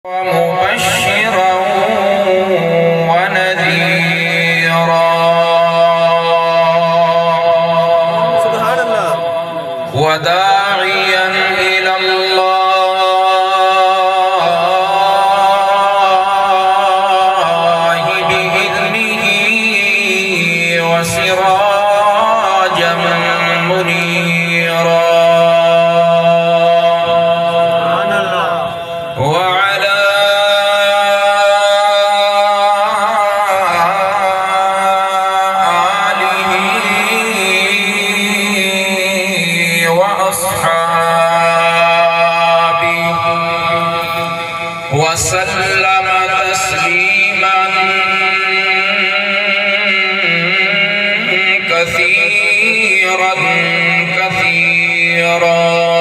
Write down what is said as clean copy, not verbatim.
ومبشرا ونذيرا سبحان الله وداعيا إلى الله بإذنه وسراجا منيرا وعلى آله وأصحابه وسلم تسليما كثيرا كثيرا.